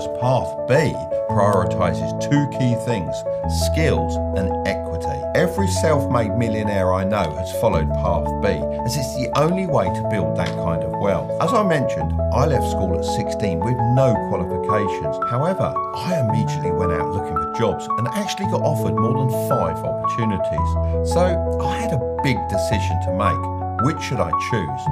whereas path B prioritises two key things: skills and equity. Every self-made millionaire I know has followed path B, as it's the only way to build that kind of wealth. As I mentioned, I left school at 16 with no qualifications. However, I immediately went out looking for jobs and actually got offered more than 5 opportunities. So I had a big decision to make. Which should I choose?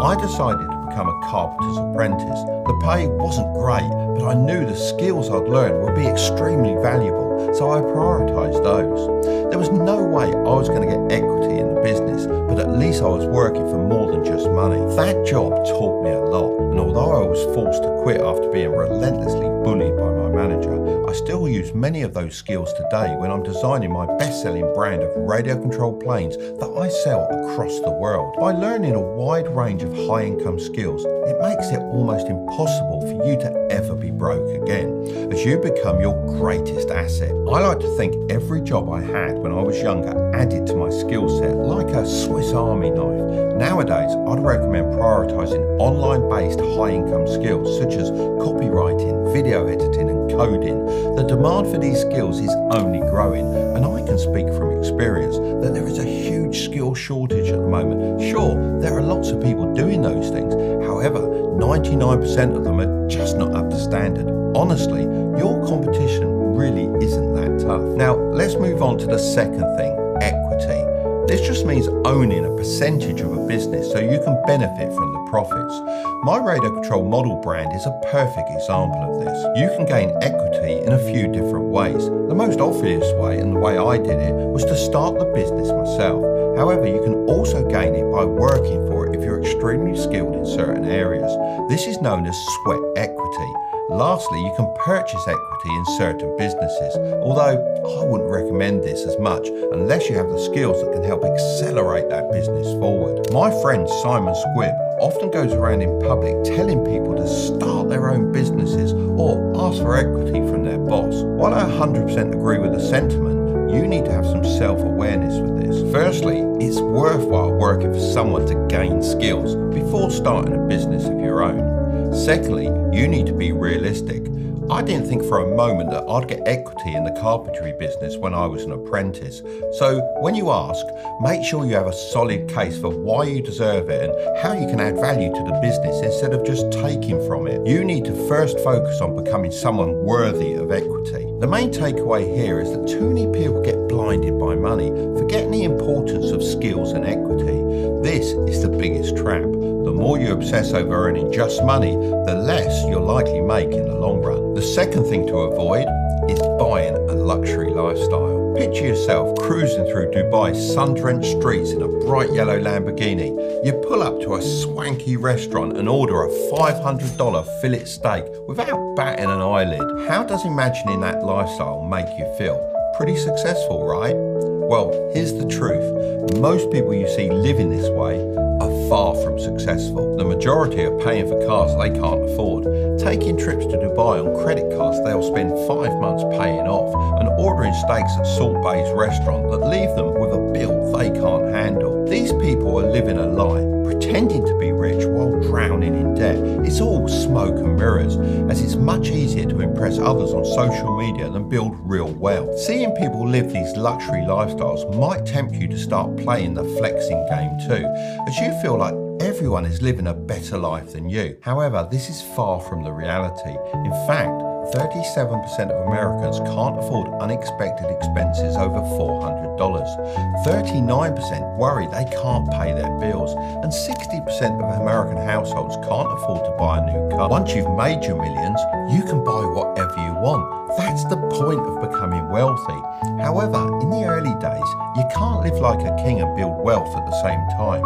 I decided to become a carpenter's apprentice. The pay wasn't great, but I knew the skills I'd learned would be extremely valuable, so I prioritised those. There was no way I was going to get equity in the business, but at least I was working for more than just money. That job taught me a lot, and although I was forced to quit after being relentlessly bullied by my manager, I still use many of those skills today when I'm designing my best-selling brand of radio-controlled planes that I sell across the world. By learning a wide range of high-income skills, it makes it almost impossible for you to ever be broke again, as you become your greatest asset. I like to think every job I had when I was younger added to my skill set like a Swiss Army knife. Nowadays, I'd recommend prioritising online-based high-income skills such as copywriting, video editing and coding. The demand for these skills is only growing, and I can speak from experience that there is a huge skill shortage at the moment. Sure, there are lots of people doing those things, however, 99% of them are just not up to standard. Honestly, your competition really isn't that tough. Now, let's move on to the second thing, equity. This just means owning a percentage of a business so you can benefit from the profits. My radio control model brand is a perfect example of this. You can gain equity in a few different ways. The most obvious way, and the way I did it, was to start the business myself. However, you can also gain it by working for it if you're extremely skilled in certain areas. This is known as sweat equity. Lastly, you can purchase equity in certain businesses, although I wouldn't recommend this as much unless you have the skills that can help accelerate that business forward. My friend Simon Squibb often goes around in public telling people to start their own businesses or ask for equity from their boss. While I 100% agree with the sentiment, you need to have some self-awareness with this. Firstly, it's worthwhile working for someone to gain skills before starting a business of your own. Secondly, you need to be realistic. I didn't think for a moment that I'd get equity in the carpentry business when I was an apprentice. So when you ask, make sure you have a solid case for why you deserve it and how you can add value to the business instead of just taking from it. You need to first focus on becoming someone worthy of equity. The main takeaway here is that too many people get blinded by money, forgetting the importance of skills and equity. This is the biggest trap. The more you obsess over earning just money, the less you'll likely make in the long run. The second thing to avoid is buying a luxury lifestyle. Picture yourself cruising through Dubai's sun-drenched streets in a bright yellow Lamborghini. You pull up to a swanky restaurant and order a $500 fillet steak without batting an eyelid. How does imagining that lifestyle make you feel? Pretty successful, right? Well, here's the truth. Most people you see living this way are far from successful. The majority are paying for cars they can't afford, taking trips to Dubai on credit cards they'll spend 5 months paying off, and ordering steaks at Salt Bay's restaurant that leave them with a bill they can't handle. These people are living a lie, pretending to be rich while drowning in debt. It's all smoke and mirrors, as it's much easier to impress others on social media than build real wealth. Seeing people live these luxury lifestyles might tempt you to start playing the flexing game too, as you feel like everyone is living a better life than you. However, this is far from the reality. In fact, 37% of Americans can't afford unexpected expenses over $400. 39% worry they can't pay their bills, and 60% of American households can't afford to buy a new car. Once you've made your millions, you can buy whatever you want. That's the point of becoming wealthy. However, in the early days, you can't live like a king and build wealth at the same time.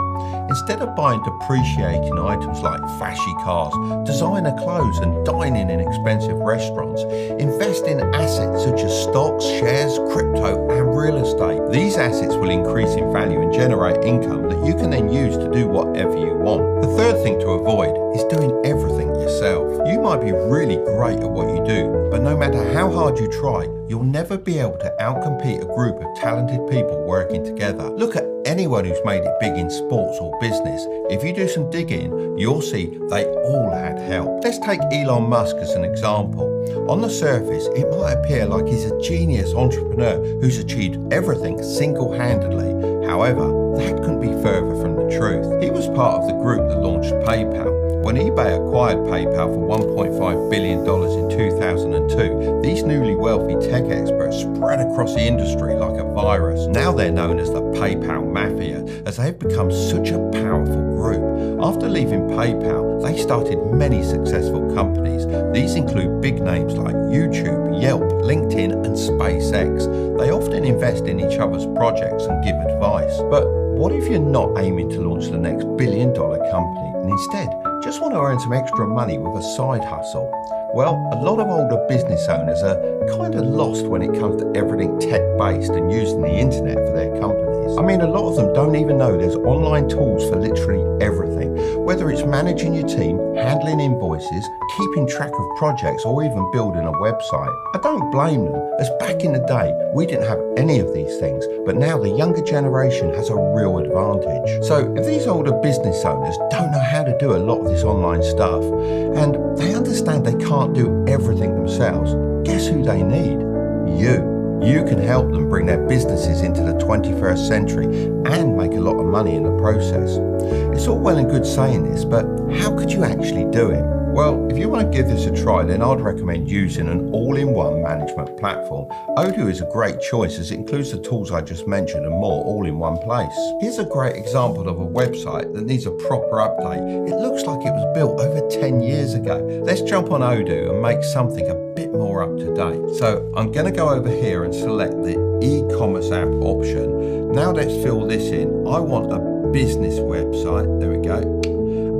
Instead of buying depreciating items like flashy cars, designer clothes and dining in expensive restaurants, invest in assets such as stocks, shares, crypto and real estate. These assets will increase in value and generate income that you can then use to do whatever you want. The third thing to avoid is doing everything yourself. You might be really great at what you do, but no matter how hard you try, you'll never be able to outcompete a group of talented people working together. Look at anyone who's made it big in sports or business, if you do some digging, you'll see they all had help. Let's take Elon Musk as an example. On the surface, it might appear like he's a genius entrepreneur who's achieved everything single-handedly. However, that couldn't be further from the truth. He was part of the group that launched PayPal. When eBay acquired PayPal for $1.5 billion in 2002, these newly wealthy tech experts spread across the industry like a virus. Now they're known as the PayPal Mafia, as they've become such a powerful group. After leaving PayPal, they started many successful companies. These include big names like YouTube, Yelp, LinkedIn, and SpaceX. They often invest in each other's projects and give advice. But what if you're not aiming to launch the next billion-dollar company and instead just want to earn some extra money with a side hustle? Well, a lot of older business owners are kind of lost when it comes to everything tech-based and using the internet for their companies. I mean, a lot of them don't even know there's online tools for literally everything, whether it's managing your team, handling invoices, keeping track of projects, or even building a website. I don't blame them, as back in the day, we didn't have any of these things, but now the younger generation has a real advantage. So if these older business owners don't know how to do a lot of this online stuff, and they understand they can't do everything themselves, guess who they need? You. You can help them bring their businesses into the 21st century and make a lot of money in the process. It's all well and good saying this, but how could you actually do it? Well, if you want to give this a try, then I'd recommend using an all-in-one management platform. Odoo is a great choice as it includes the tools I just mentioned and more all in one place. Here's a great example of a website that needs a proper update. It looks like it was built over 10 years ago. Let's jump on Odoo and make something a bit more up to date. So I'm going to go over here and select the e-commerce app option. Now let's fill this in. I want a business website. There we go.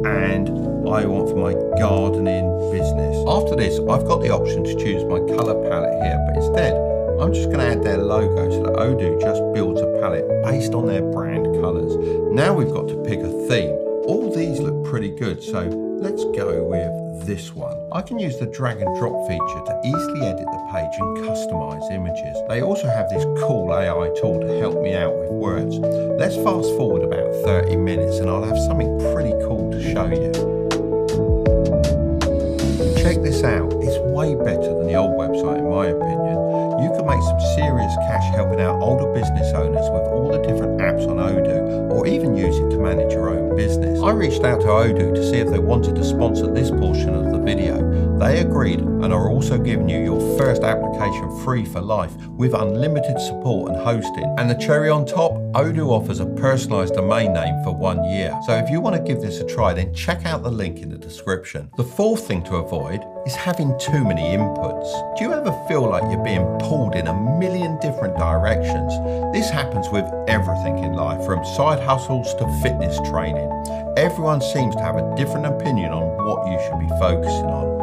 And I want for my gardening business. After this, I've got the option to choose my color palette here, but instead, I'm just going to add their logo so that Odoo just builds a palette based on their brand colors. Now we've got to pick a theme. All these look pretty good, so let's go with this one. I can use the drag and drop feature to easily edit the page and customize images. They also have this cool AI tool to help me out with words. Let's fast forward about 30 minutes and I'll have something pretty cool to show you. Check this out, it's way better than the old website in my opinion. You can make some serious cash helping out older business owners with all the different apps on Odoo, or even use it to manage your own business. I reached out to Odoo to see if they wanted to sponsor this portion of the video. They agreed and are also giving you your first application free for life with unlimited support and hosting. And the cherry on top, Odoo offers a personalized domain name for 1 year. So if you want to give this a try, then check out the link in the description. The fourth thing to avoid is having too many inputs. Do you ever feel like you're being pulled in a million different directions? This happens with everything in life, from side hustles to fitness training. Everyone seems to have a different opinion on what you should be focusing on.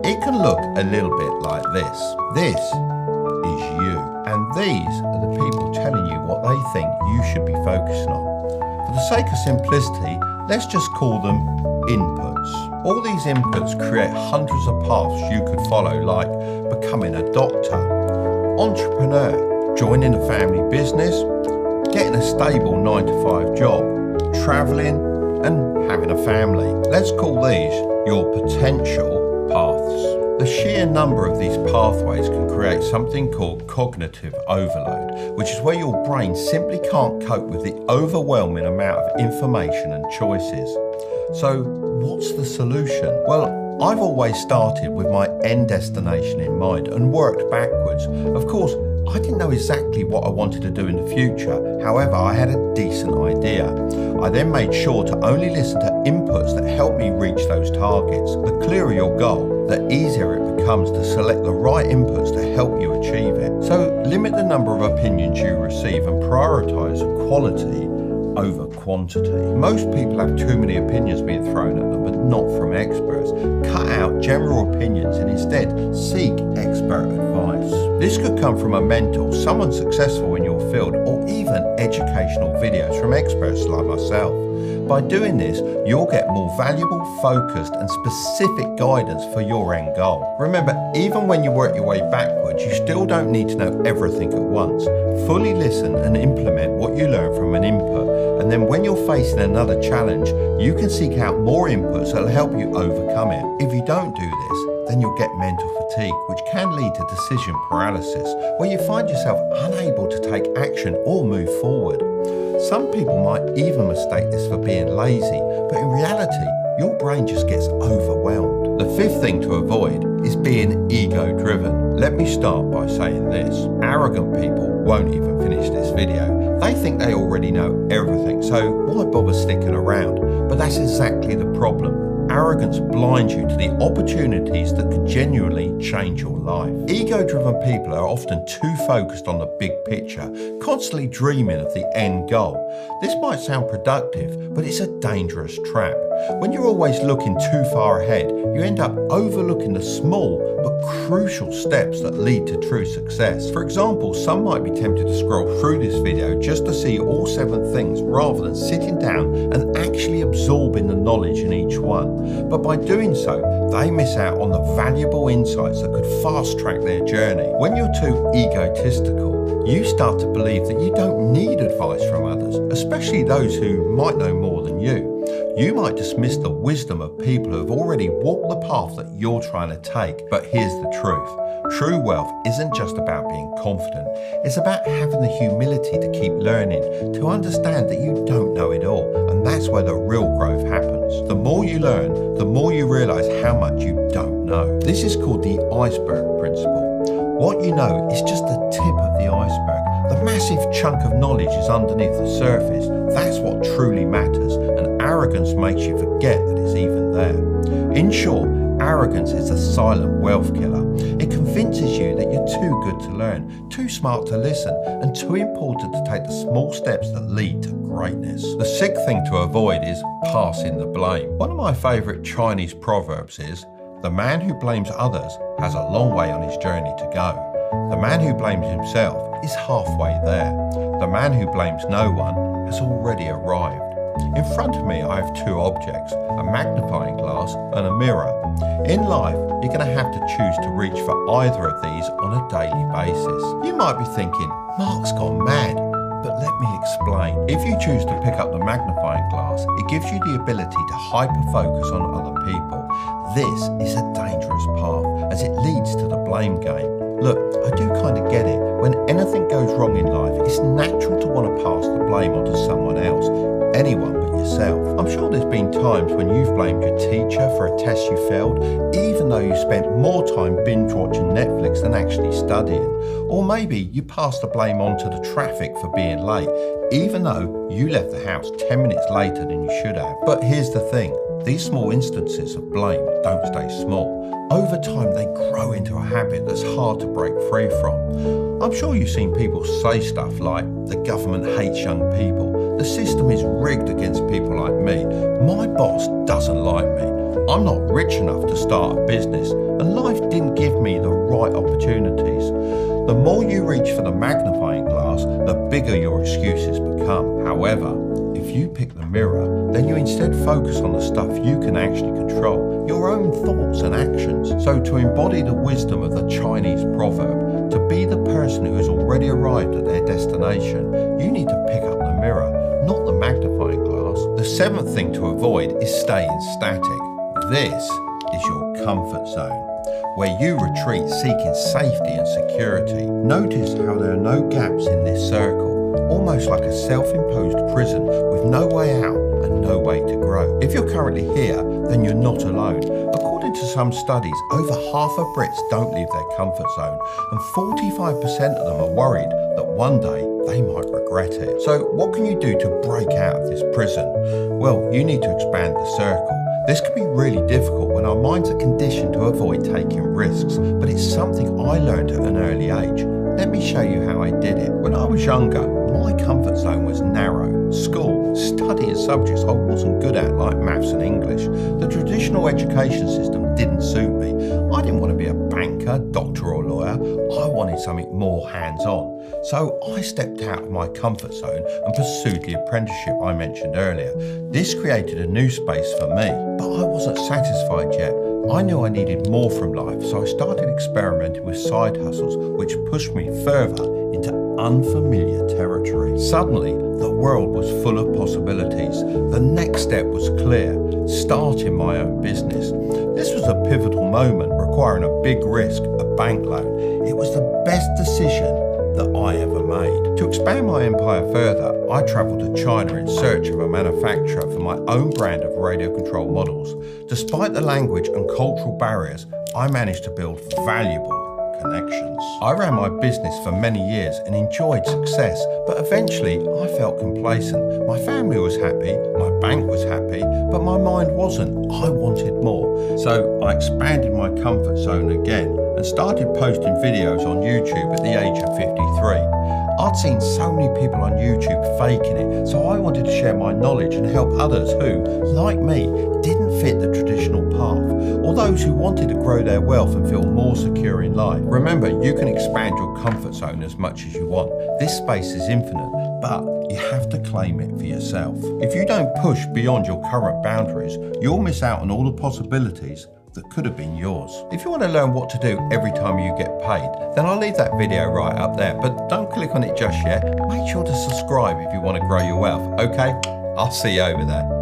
It can look a little bit like this. This is you, and these are the people telling you what they think you should be focusing on. For the sake of simplicity, let's just call them inputs. All these inputs create hundreds of paths you could follow, like becoming a doctor, entrepreneur, joining a family business, getting a stable 9-to-5 job, traveling, and having a family. Let's call these your potential paths. The sheer number of these pathways can create something called cognitive overload, which is where your brain simply can't cope with the overwhelming amount of information and choices. So what's the solution? Well, I've always started with my end destination in mind and worked backwards. Of course, I didn't know exactly what I wanted to do in the future. However, I had a decent idea. I then made sure to only listen to inputs that helped me reach those targets. The clearer your goal, the easier it becomes to select the right inputs to help you achieve it. So limit the number of opinions you receive and prioritize quality over quantity. Most people have too many opinions being thrown at them, but not from experts. Cut out general opinions and instead seek expert advice. This could come from a mentor, someone successful in your your field, or even educational videos from experts like myself. By doing this, you'll get more valuable, focused and specific guidance for your end goal. Remember, even when you work your way backwards, you still don't need to know everything at once. Fully listen and implement what you learn from an input, and then when you're facing another challenge, you can seek out more inputs that will help you overcome it. If you don't do this, then you'll get mental fatigue, which can lead to decision paralysis, where you find yourself unable to take action or move forward. Some people might even mistake this for being lazy, but in reality, your brain just gets overwhelmed. The fifth thing to avoid is being ego-driven. Let me start by saying this. Arrogant people won't even finish this video. They think they already know everything, so why bother sticking around? But that's exactly the problem. Arrogance blinds you to the opportunities that could genuinely change your life. Ego-driven people are often too focused on the big picture, constantly dreaming of the end goal. This might sound productive, but it's a dangerous trap. When you're always looking too far ahead, you end up overlooking the small but crucial steps that lead to true success. For example, some might be tempted to scroll through this video just to see all 7 things rather than sitting down and actually absorbing the knowledge in each one. But by doing so, they miss out on the valuable insights that could fast track their journey. When you're too egotistical, you start to believe that you don't need advice from others, especially those who might know more than you. You might dismiss the wisdom of people who have already walked the path that you're trying to take. But here's the truth. True wealth isn't just about being confident. It's about having the humility to keep learning, to understand that you don't know it all. And that's where the real growth happens. The more you learn, the more you realize how much you don't know. This is called the iceberg principle. What you know is just the tip of the iceberg. The massive chunk of knowledge is underneath the surface. That's what truly matters, and arrogance makes you forget that it's even there. In short, arrogance is a silent wealth killer. It convinces you that you're too good to learn, too smart to listen, and too important to take the small steps that lead to greatness. The sixth thing to avoid is passing the blame. One of my favourite Chinese proverbs is, "The man who blames others has a long way on his journey to go. The man who blames himself is halfway there. The man who blames no one has already arrived." In front of me, I have 2 objects, a magnifying glass and a mirror. In life, you're going to have to choose to reach for either of these on a daily basis. You might be thinking, Mark's gone mad, but let me explain. If you choose to pick up the magnifying glass, it gives you the ability to hyper-focus on other people. This is a dangerous path, as it leads to the blame game. Look, I do kind of get it. When anything goes wrong in life, it's natural to want to pass the blame onto someone else, anyone but yourself. I'm sure there's been times when you've blamed your teacher for a test you failed, even though you spent more time binge watching Netflix than actually studying. Or maybe you passed the blame onto the traffic for being late, even though you left the house 10 minutes later than you should have. But here's the thing. These small instances of blame don't stay small. Over time, they grow into a habit that's hard to break free from. I'm sure you've seen people say stuff like, the government hates young people, the system is rigged against people like me, my boss doesn't like me, I'm not rich enough to start a business, and life didn't give me the right opportunities. The more you reach for the magnifying glass, the bigger your excuses become. However, if you pick the mirror, then you instead focus on the stuff you can actually control, your own thoughts and actions. So to embody the wisdom of the Chinese proverb, to be the person who has already arrived at their destination, you need to pick up the mirror, not the magnifying glass. The 7th thing to avoid is staying static. This is your comfort zone, where you retreat seeking safety and security. Notice how there are no gaps in this circle, almost like a self-imposed prison with no way out and no way to grow. If you're currently here, then you're not alone. According to some studies, over half of Brits don't leave their comfort zone, and 45% of them are worried that one day they might regret it. So what can you do to break out of this prison? Well, you need to expand the circle. This can be really difficult when our minds are conditioned to avoid taking risks, but it's something I learned at an early age. Let me show you how I did it. When I was younger, my comfort zone was narrow. School, studying subjects I wasn't good at, like maths and English. The traditional education system didn't suit me. I didn't want to be a banker, doctor or lawyer. I wanted something more hands-on. So I stepped out of my comfort zone and pursued the apprenticeship I mentioned earlier. This created a new space for me, but I wasn't satisfied yet. I knew I needed more from life, so I started experimenting with side hustles, which pushed me further into unfamiliar territory. Suddenly, the world was full of possibilities. The next step was clear: starting my own business. This was a pivotal moment requiring a big risk, a bank loan. It was the best decision that I ever made. To expand my empire further, I travelled to China in search of a manufacturer for my own brand of radio control models. Despite the language and cultural barriers, I managed to build valuable connections. I ran my business for many years and enjoyed success, but eventually I felt complacent. My family was happy, my bank was happy, but my mind wasn't. I wanted more. So I expanded my comfort zone again and started posting videos on YouTube at the age of 53. I'd seen so many people on YouTube faking it, so I wanted to share my knowledge and help others who, like me, didn't fit the traditional path, or those who wanted to grow their wealth and feel more secure in life. Remember, you can expand your comfort zone as much as you want. This space is infinite, but you have to claim it for yourself. If you don't push beyond your current boundaries, you'll miss out on all the possibilities that could have been yours. If you want to learn what to do every time you get paid, then I'll leave that video right up there, but don't click on it just yet. Make sure to subscribe if you want to grow your wealth, okay? I'll see you over there.